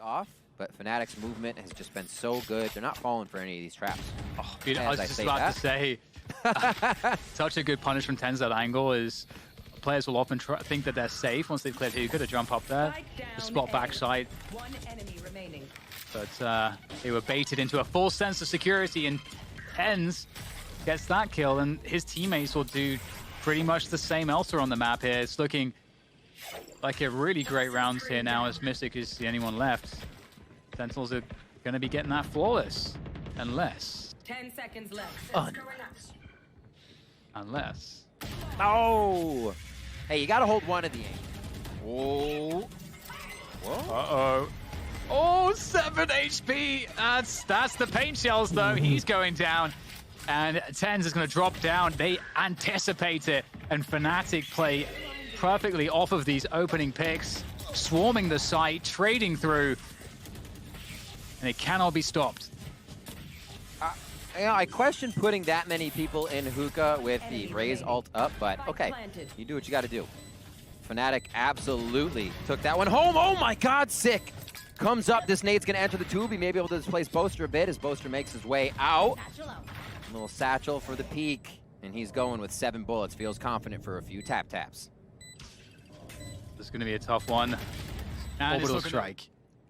off, but FNATIC's movement has just been so good. They're not falling for any of these traps. Oh, I was just about to say, such a good punish from TenZ that angle is players will often think that they're safe once they've cleared hookah to jump up there, to spot backside. One enemy remaining. But they were baited into a false sense of security, and TenZ gets that kill, and his teammates will do pretty much the same elsewhere on the map here. It's looking like a really great round here now, as Mistic is the only one left. Sentinels are going to be getting that flawless, unless... 10 seconds left. Unless... Oh! Hey, you gotta hold one of the aim. Oh. Whoa. Uh-oh. Oh, 7 HP! That's the paint shells, though. He's going down. And TenZ is going to drop down. They anticipate it. And FNATIC play perfectly off of these opening picks, swarming the site, trading through. And it cannot be stopped. You know, I question putting that many people in hookah with the Raze ult up, but okay, you do what you got to do. FNATIC absolutely took that one home. Oh my God, sick. Comes up, this nade's going to enter the tube. He may be able to displace Boaster a bit as Boaster makes his way out. A little satchel for the peak, and he's going with 7 bullets. Feels confident for a few taps. This is going to be a tough one. Orbital strike.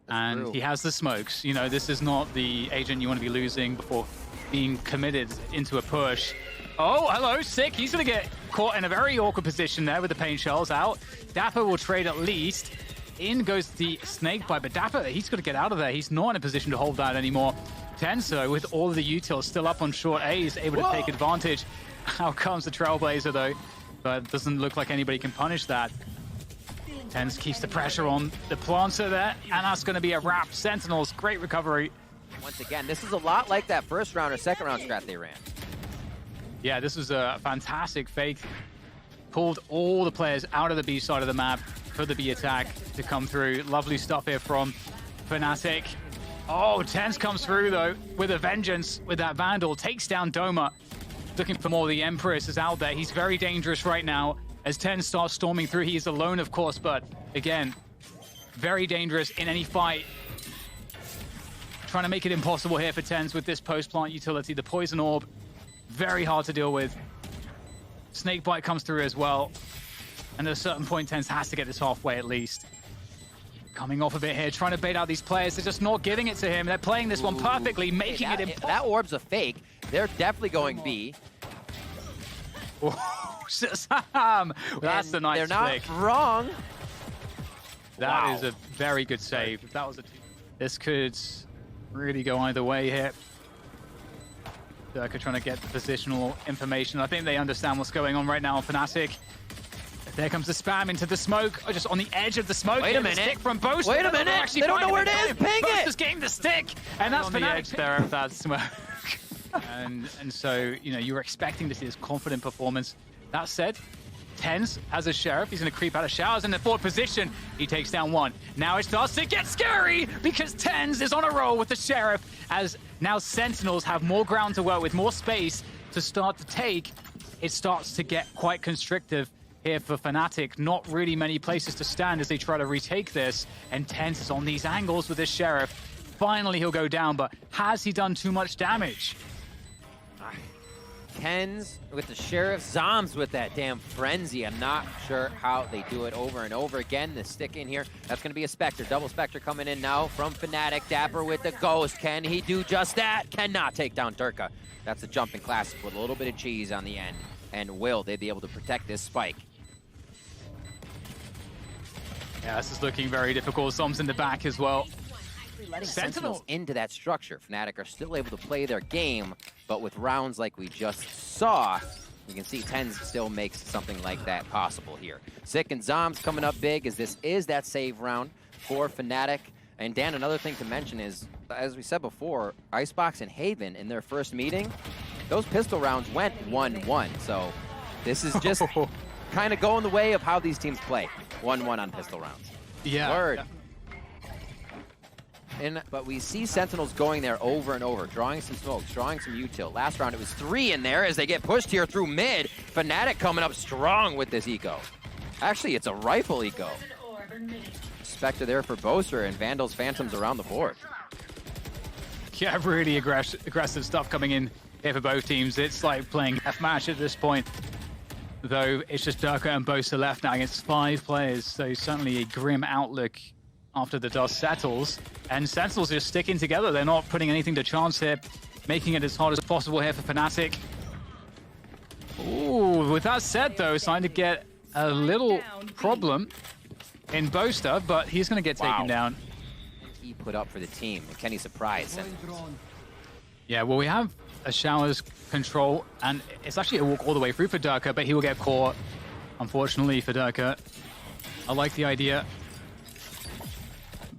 And he has the smokes. You know, this is not the agent you want to be losing before being committed into a push. Oh, hello, sick. He's going to get caught in a very awkward position there with the paint shells out. dapr will trade at least. In goes the snake bite, but dapr, he's got to get out of there. He's not in a position to hold that anymore. TenZ, with all of the utils still up on short A, is able to take advantage. Out comes the Trailblazer, though. But it doesn't look like anybody can punish that. TenZ keeps the pressure on the planter there, and that's going to be a wrap. Sentinels, great recovery. Once again, this is a lot like that first round or second round strat they ran. Yeah, this was a fantastic fake. Pulled all the players out of the B side of the map for the B attack to come through. Lovely stuff here from FNATIC. Oh, TenZ comes through, though, with a vengeance with that Vandal. Takes down doma. Looking for more. The Empress is out there. He's very dangerous right now as TenZ starts storming through. He is alone, of course, but again, very dangerous in any fight. Trying to make it impossible here for TenZ with this post-plant utility. The Poison Orb, very hard to deal with. Snakebite comes through as well. And at a certain point, TenZ has to get this halfway at least. Coming off a bit here, trying to bait out these players. They're just not giving it to him. They're playing this one perfectly, making it impossible. That orb's a fake. They're definitely going B. Oh, ShahZam! That's a nice They're not flick. wrong. That is a very good save. If that was this could really go either way here. Derke trying to get the positional information. I think they understand what's going on right now on FNATIC. There comes the spam into the smoke, just on the edge of the smoke. Wait a minute. Stick from Boaster. Wait a minute. They don't know where it is. Ping it. Boaster's getting the stick, and that's on the edge there of that smoke. and so, you know, you were expecting to see this confident performance. That said, TenZ has a Sheriff. He's going to creep out of showers in the forward position. He takes down one. Now it starts to get scary because TenZ is on a roll with the Sheriff, as now Sentinels have more ground to work with, more space to start to take. It starts to get quite constrictive here for FNATIC. Not really many places to stand as they try to retake this, and TenZ is on these angles with his Sheriff. Finally he'll go down, but has he done too much damage? TenZ with the Sheriff, zombs with that damn frenzy. I'm not sure how they do it over and over again. The stick in here, that's going to be a Spectre. Double Spectre coming in now from FNATIC. dapr with the Ghost. Can he do just that? Cannot take down Derke. That's a jumping classic with a little bit of cheese on the end. And will they be able to protect this spike? Yeah, this is looking very difficult. Zombs in the back as well. Letting Sentinels into that structure. FNATIC are still able to play their game, but with rounds like we just saw, you can see TenZ still makes something like that possible here. Sick and zombs coming up big, as this is that save round for FNATIC. And Dan, another thing to mention is, as we said before, Icebox and Haven in their first meeting, those pistol rounds went 1-1. So this is just kind of going the way of how these teams play. 1-1 on pistol rounds. Yeah. Word. But we see Sentinels going there over and over, drawing some smokes, drawing some util. Last round it was 3 in there as they get pushed here through mid. FNATIC coming up strong with this eco. Actually, it's a rifle eco. Spectre there for Boaster, and Vandals, Phantoms around the board. Yeah, really aggressive stuff coming in here for both teams. It's like playing F-match at this point. Though it's just Derke and Boaster left now against 5 players, so certainly a grim outlook after the dust settles. And Sentinels just sticking together. They're not putting anything to chance here, making it as hard as possible here for FNATIC. Ooh, with that said though, starting to get a little problem in Boaster, but he's going to get taken down. He put up for the team. And can he surprise Sentinels? Yeah, well, we have a Shower's control, and it's actually a walk all the way through for Derke, but he will get caught, unfortunately, for Derke. I like the idea.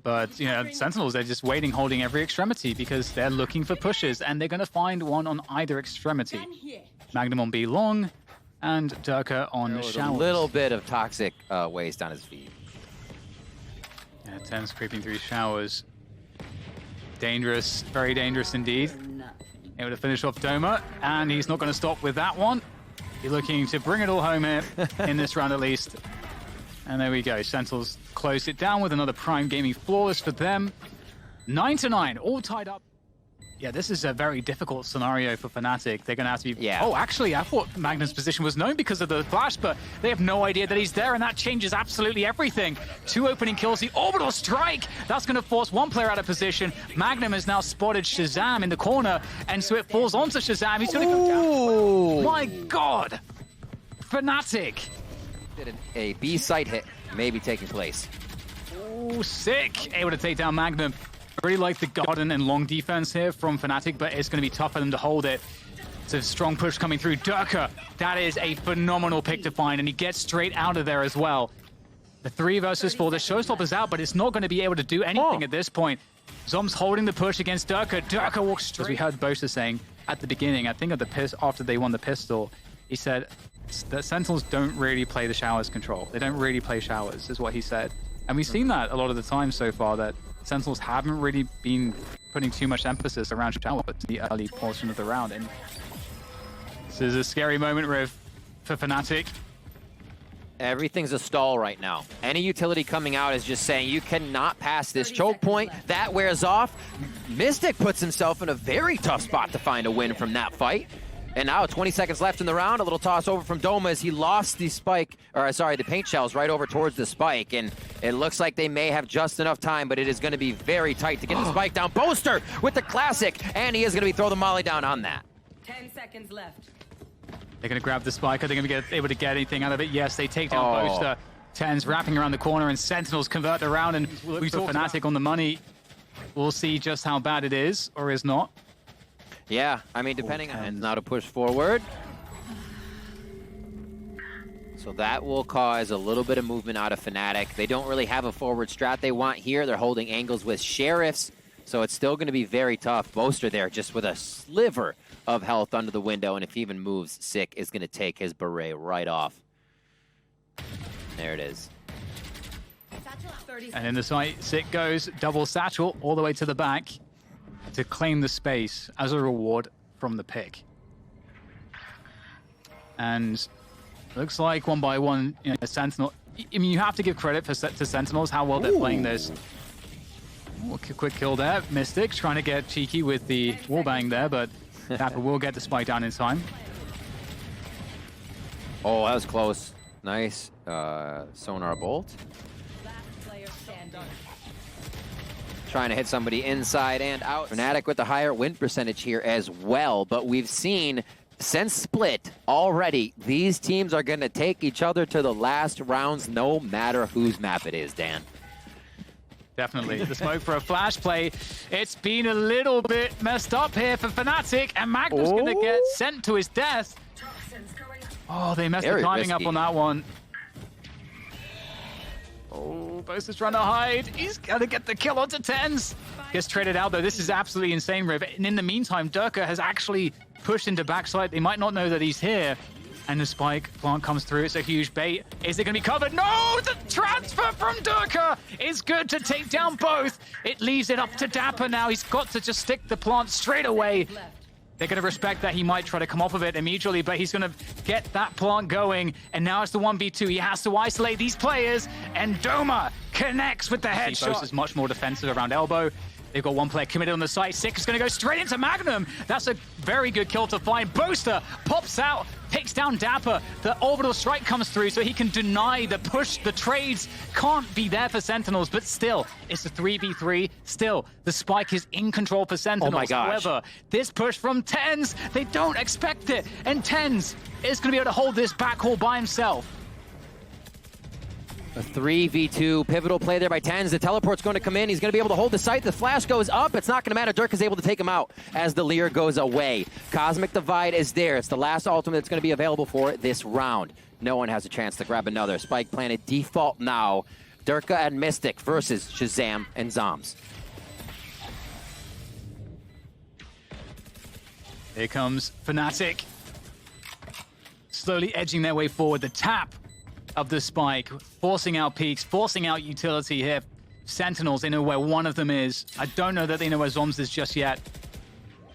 But, you know, Sentinels, they're just waiting, holding every extremity because they're looking for pushes, and they're going to find one on either extremity. MAGNUM on B long, and Derke on Showers. A little bit of toxic waste on his feet. Yeah, TenZ creeping through Showers. Dangerous, very dangerous indeed. Able to finish off Doma, and he's not going to stop with that one. He's looking to bring it all home here in this round at least. And there we go. Sentinels closed it down with another Prime Gaming flawless for them. 9-9, all tied up. Yeah, this is a very difficult scenario for FNATIC. They're going to have to be... Yeah. Oh, actually, I thought MAGNUM's position was known because of the flash, but they have no idea that he's there, and that changes absolutely everything. 2 opening kills, the orbital strike. That's going to force one player out of position. MAGNUM has now spotted ShahZam in the corner, and so it falls onto ShahZam. He's going to go down. My God! FNATIC. A B site hit may be taking place. Oh, sick. Able to take down MAGNUM. I really like the garden and long defense here from FNATIC, but it's going to be tough for them to hold it. It's a strong push coming through. Derke, that is a phenomenal pick to find, and he gets straight out of there as well. The 3 versus 4, the showstopper's out, but it's not going to be able to do anything at this point. Zombs holding the push against Derke. Derke walks straight. As we heard Boaster saying at the beginning, I think at the after they won the pistol, he said that Sentinels don't really play the Showers control. They don't really play Showers, is what he said. And we've seen that a lot of the time so far, that Sentinels haven't really been putting too much emphasis around Showers in the early portion of the round. And this is a scary moment, Riv, for FNATIC. Everything's a stall right now. Any utility coming out is just saying you cannot pass this choke point. That wears off. Mistic puts himself in a very tough spot to find a win from that fight. And now 20 seconds left in the round. A little toss over from Doma as he lost the spike, or sorry, the paint shells right over towards the spike. And it looks like they may have just enough time, but it is going to be very tight to get the spike down. Boaster with the classic, and he is going to be throw the molly down on that. 10 seconds left. They're going to grab the spike. Are they going to be able to get anything out of it? Yes, they take down Boaster. TenZ wrapping around the corner, and Sentinels convert the round. And we saw FNATIC on the money. We'll see just how bad it is, or is not. Yeah, I mean, depending on now to push forward. So that will cause a little bit of movement out of FNATIC. They don't really have a forward strat they want here. They're holding angles with sheriffs, so it's still going to be very tough. Boaster there just with a sliver of health under the window, and if he even moves, Sick is going to take his beret right off. There it is. And in the site, Sick goes double satchel all the way to the back to claim the space as a reward from the pick. And looks like one by one, you know, Sentinel. I mean, you have to give credit to Sentinels how well they're playing this. Ooh, quick kill there. Mistic trying to get cheeky with the wallbang there, but dapr will get the spike down in time. Oh, that was close. Nice sonar bolt. Last player standing. Trying to hit somebody inside and out. FNATIC with the higher win percentage here as well, but we've seen since split already, these teams are going to take each other to the last rounds no matter whose map it is, Dan. Definitely. The smoke for a flash play. It's been a little bit messed up here for FNATIC, and MAGNUM's going to get sent to his death. Oh, they messed the timing up on that one. Oh, Boaster's trying to hide. He's got to get the kill onto TenZ. Gets traded out, though. This is absolutely insane, Riv. And in the meantime, Derke has actually pushed into backside. They might not know that he's here. And the spike plant comes through. It's a huge bait. Is it going to be covered? No! The transfer from Derke is good to take down both. It leaves it up to dapr now. He's got to just stick the plant straight away. They're going to respect that. He might try to come off of it immediately, but he's going to get that plant going. And now it's the 1v2. He has to isolate these players, and Doma connects with the headshot. Boaster is much more defensive around elbow. They've got one player committed on the site. Sick is going to go straight into MAGNUM. That's a very good kill to find. Boaster pops out, takes down dapr. The orbital strike comes through, so he can deny the push. The trades can't be there for Sentinels, but still, it's a 3v3. Still, the spike is in control for Sentinels. Oh my gosh. However, this push from TenZ, they don't expect it. And TenZ is going to be able to hold this backhaul by himself. A 3v2 pivotal play there by TenZ. The teleport's going to come in. He's going to be able to hold the site. The flash goes up. It's not going to matter. Derke is able to take him out as the Leer goes away. Cosmic Divide is there. It's the last ultimate that's going to be available for this round. No one has a chance to grab another. Spike planted default now. Derke and Mistic versus ShahZam and zombs. Here comes FNATIC. Slowly edging their way forward. The tap of the spike, forcing out peaks, forcing out utility here. Sentinels, they know where one of them is. I don't know that they know where zombs is just yet.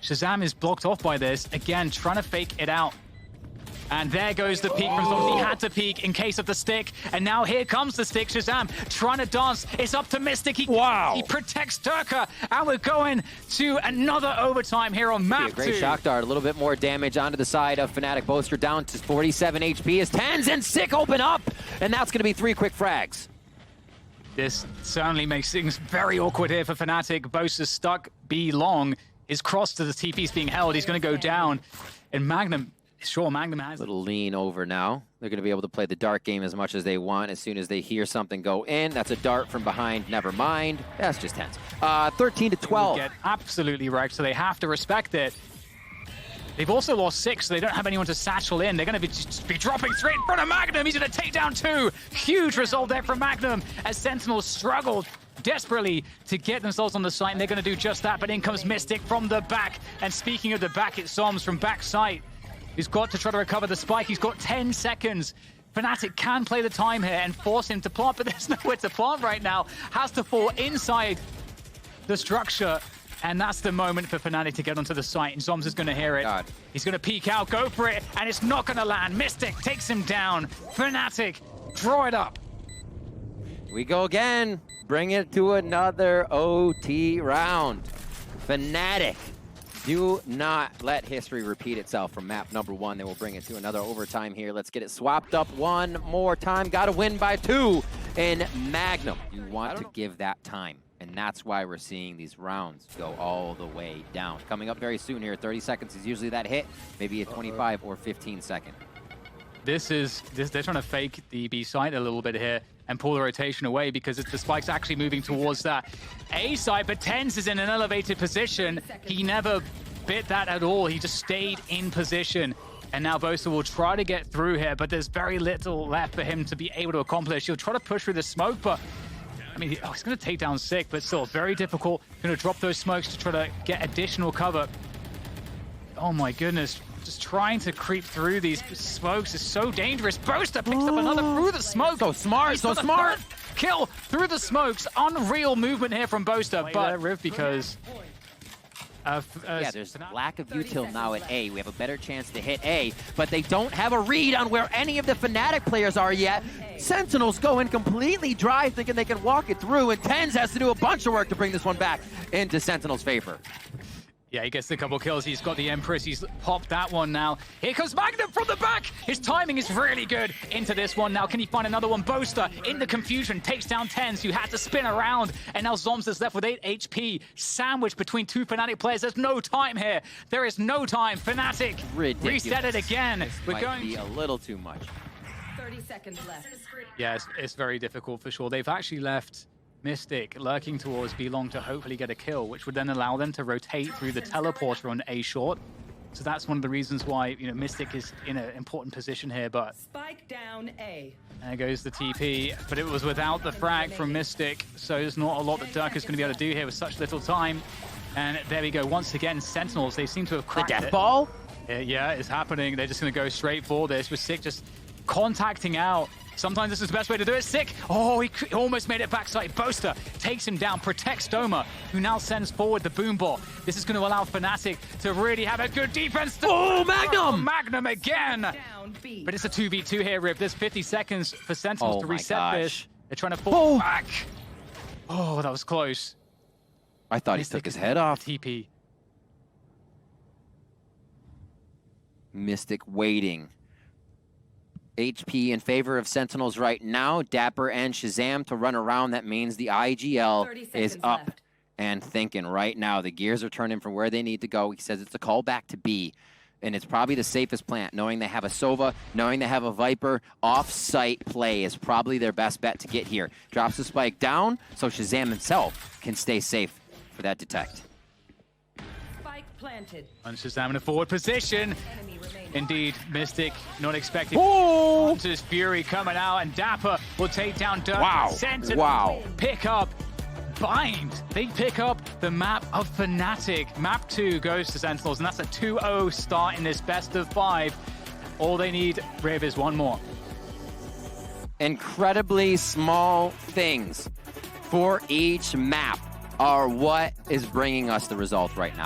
ShahZam is blocked off by this. Again, trying to fake it out. And there goes the peek from zombs. He had to peek in case of the stick. And now here comes the stick. ShahZam trying to dance. It's up to Mistic. He protects Derke. And we're going to another overtime here on map 2. Great shock dart. A little bit more damage onto the side of FNATIC. Boaster down to 47 HP as TenZ and Sick open up. And that's going to be 3 quick frags. This certainly makes things very awkward here for FNATIC. Boaster's stuck B long. His cross to the TP's being held. He's going to go down. And MAGNUM, sure, MAGNUM has Little lean over now. They're going to be able to play the dart game as much as they want. As soon as they hear something go in, that's a dart from behind. Never mind. That's just TenZ. 13 to 12. Get absolutely wrecked, so they have to respect it. They've also lost 6, so they don't have anyone to satchel in. They're going to just be dropping straight in front of MAGNUM. He's going to take down 2. Huge result there from MAGNUM as Sentinels struggled desperately to get themselves on the site, and they're going to do just that. But in comes Mistic from the back. And speaking of the back, it's zombs from backside. He's got to try to recover the spike. He's got 10 seconds. FNATIC can play the time here and force him to plant, but there's nowhere to plant right now. Has to fall inside the structure. And that's the moment for FNATIC to get onto the site. And zombs is going to hear it. God. He's going to peek out, go for it, and it's not going to land. Mistic takes him down. FNATIC, draw it up. We go again. Bring it to another OT round. FNATIC. Do not let history repeat itself from map number 1. They will bring it to another overtime here. Let's get it swapped up one more time. Got to win by 2 in MAGNUM. You want to give that time. And that's why we're seeing these rounds go all the way down. Coming up very soon here, 30 seconds is usually that hit, maybe a 25 or 15 second. They're trying to fake the B side a little bit here and pull the rotation away because the spike's actually moving towards that A side, but TenZ is in an elevated position. He never bit that at all. He just stayed in position. And now Boaster will try to get through here, but there's very little left for him to be able to accomplish. He'll try to push through the smoke, but I mean, he's going to take down Sick, but still very difficult. Going to drop those smokes to try to get additional cover. Oh my goodness. Just trying to creep through these smokes is so dangerous. Boaster picks up another through the smoke. So smart, so smart. Kill through the smokes. Unreal movement here from Boaster, but Riv because yeah, there's lack of util now at A. We have a better chance to hit A, but they don't have a read on where any of the FNATIC players are yet. Sentinels go in completely dry, thinking they can walk it through, and TenZ has to do a bunch of work to bring this one back into Sentinels' favor. Yeah, he gets a couple kills. He's got the Empress. He's popped that one now. Here comes MAGNUM from the back. His timing is really good into this one now. Can he find another one? Boaster in the confusion takes down TenZ, who had to spin around. And now zombs is left with 8 HP. Sandwiched between 2 FNATIC players. There's no time here. There is no time. FNATIC reset it again. This might be a little too much. 30 seconds left. Yeah, it's very difficult for sure. They've actually left Mistic lurking towards B long to hopefully get a kill, which would then allow them to rotate through the teleporter on A short. So that's one of the reasons why, you know, Mistic is in an important position here, but Spike down A. There goes the TP, but it was without the frag from Mistic, so there's not a lot that Derke is going to be able to do here with such little time. And there we go. Once again, Sentinels, they seem to have cracked the death ball? Yeah, it's happening. They're just going to go straight for this with Sick just contacting out Sometimes this is the best way to do it. Sick. Oh, he almost made it backside. Boaster takes him down, protects Doma, who now sends forward the boom ball. This is going to allow FNATIC to really have a good defense. Oh, MAGNUM! MAGNUM again. Down B. But it's a 2v2 here, Rib. There's 50 seconds for Sentinels Oh to my reset gosh. this. They're trying to fall back. Oh, that was close. I thought he Mistic took his is head off. TP. Mistic waiting. HP in favor of Sentinels right now. dapr and ShahZam to run around. That means the 30 IGL is seconds up left. and thinking right now. The gears are turning from where they need to go. He says it's a call back to B. And it's probably the safest plant, knowing they have a Sova, knowing they have a Viper. Off-site play is probably their best bet to get here. Drops the spike down, so ShahZam himself can stay safe for that detect. Spike planted. And ShahZam in a forward position. Enemy remaining. Indeed, Mistic not expecting. Oh! Hunter's Fury coming out, and dapr will take down Derke. Wow. Sentinels Wow. pick up Bind. They pick up the map of FNATIC. Map 2 goes to Sentinels, and that's a 2-0 start in this best of 5. All they need, Riv, is one more. Incredibly small things for each map are what is bringing us the result right now.